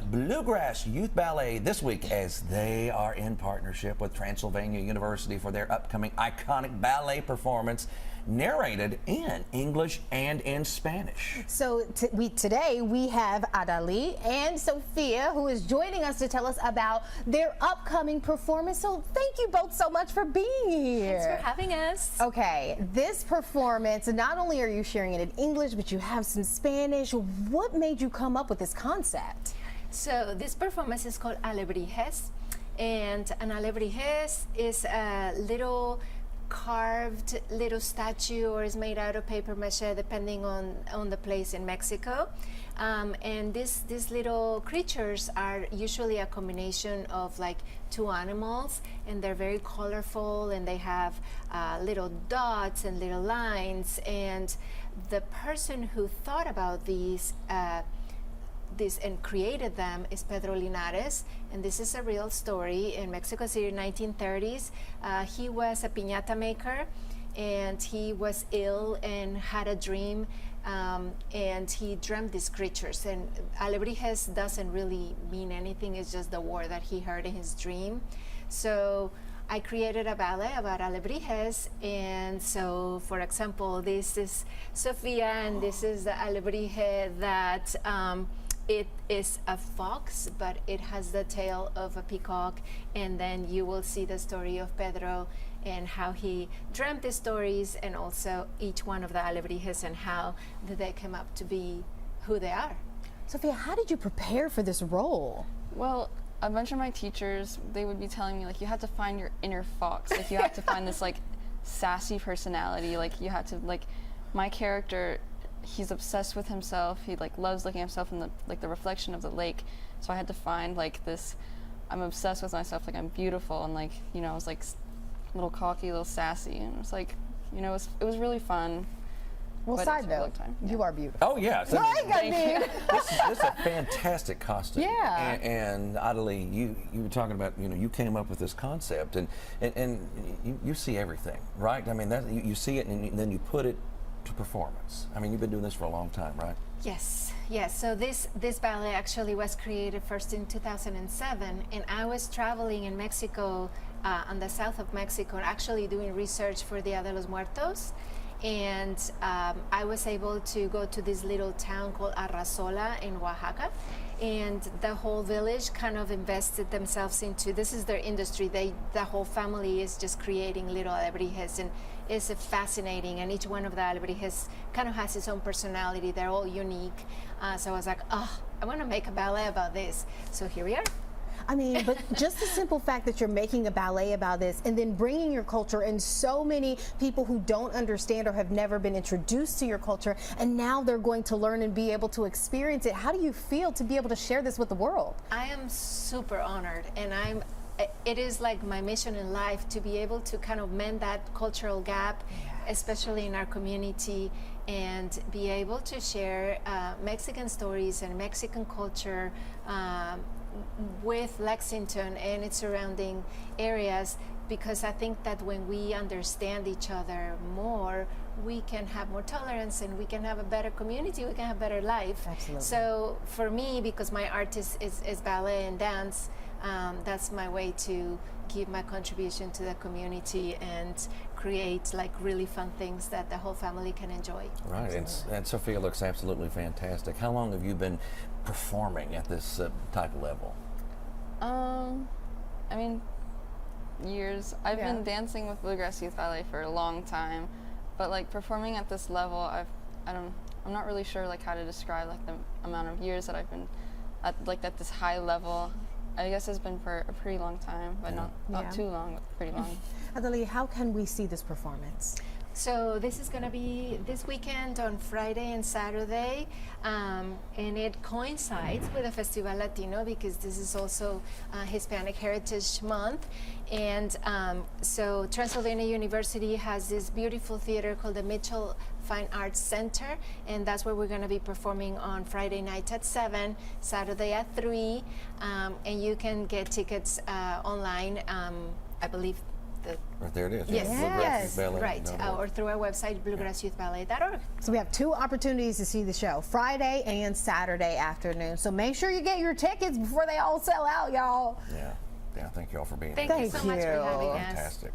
Bluegrass Youth Ballet this week as they are in partnership with Transylvania University for their upcoming iconic ballet performance narrated in English and in Spanish. So today we have Adahli and Sophia, who is joining us to tell us about their upcoming performance. So thank you both so much for being here. Thanks for having us. Okay, this performance, not only are you sharing it in English, but you have some Spanish. What made you come up with this concept? So this performance is called Alebrijes, and an alebrijes is a little carved little statue, or is made out of paper mache, depending on the place in Mexico. And these little creatures are usually a combination of like two animals, and they're very colorful, and they have little dots and little lines. And the person who thought about these and created them is Pedro Linares, and this is a real story. In Mexico City, 1930s, he was a piñata maker, and he was ill and had a dream, and he dreamt these creatures. And alebrijes doesn't really mean anything, it's just the word that he heard in his dream. So I created a ballet about alebrijes, and so, for example, this is Sophia, and this is the alebrije that it is a fox, but it has the tail of a peacock. And then you will see the story of Pedro and how he dreamt the stories, and also each one of the alebrijes and how they came up to be who they are. Sophia, how did you prepare for this role? Well, a bunch of my teachers, they would be telling me, like, you have to find your inner fox. Like, you have to find this, like, sassy personality. Like, you have to, like, my character, he's obsessed with himself. He like loves looking at himself in the reflection of the lake. So I had to find like this, I'm obsessed with myself, like I'm beautiful, and like, you know, I was like a little cocky, a little sassy, and it was like, you know, it was really fun. Well, side note, you are beautiful. Oh yes, I mean, this is a fantastic costume. Yeah. And Adahli, you were talking about, you know, you came up with this concept, and you see everything, right? I mean, that you see it, and then you put it to performance. I mean, you've been doing this for a long time, right? Yes, yes. So this ballet actually was created first in 2007, and I was traveling in Mexico, on the south of Mexico, actually doing research for Dia de los Muertos. And I was able to go to this little town called Aranda in Oaxaca, and the whole village kind of invested themselves into, this is their industry. The whole family is just creating little alebrijes, and it's fascinating, and each one of the alebrijes kind of has its own personality. They're all unique. So I was like, oh, I want to make a ballet about this. So here we are. I mean, but just the simple fact that you're making a ballet about this and then bringing your culture, and so many people who don't understand or have never been introduced to your culture, and now they're going to learn and be able to experience it. How do you feel to be able to share this with the world? I am super honored, and it is like my mission in life to be able to kind of mend that cultural gap, especially in our community, and be able to share Mexican stories and Mexican culture with Lexington and its surrounding areas, because I think that when we understand each other more, we can have more tolerance, and we can have a better community, we can have a better life. Absolutely. So for me, because my art is ballet and dance, that's my way to give my contribution to the community and create like really fun things that the whole family can enjoy. Right, and Sophia looks absolutely fantastic. How long have you been performing at this type of level? I mean, years. I've been dancing with Bluegrass Youth Ballet for a long time, but like performing at this level, I'm not really sure like how to describe like the amount of years that I've been at this high level. I guess it's been for a pretty long time, but not too long, but pretty long. Adahli, how can we see this performance? So this is going to be this weekend on Friday and Saturday, and it coincides with the Festival Latino, because this is also Hispanic Heritage Month. And so Transylvania University has this beautiful theater called the Mitchell Fine Arts Center, and that's where we're going to be performing on Friday night at 7, Saturday at 3, and you can get tickets online, I believe Right there it is. Yes. Bluegrass Youth Ballet. right, or through our website, bluegrassyouthballet.org. So we have 2 opportunities to see the show, Friday and Saturday afternoon. So make sure you get your tickets before they all sell out, y'all. Yeah. Thank you all for being Thank here. you so much for having us. Fantastic.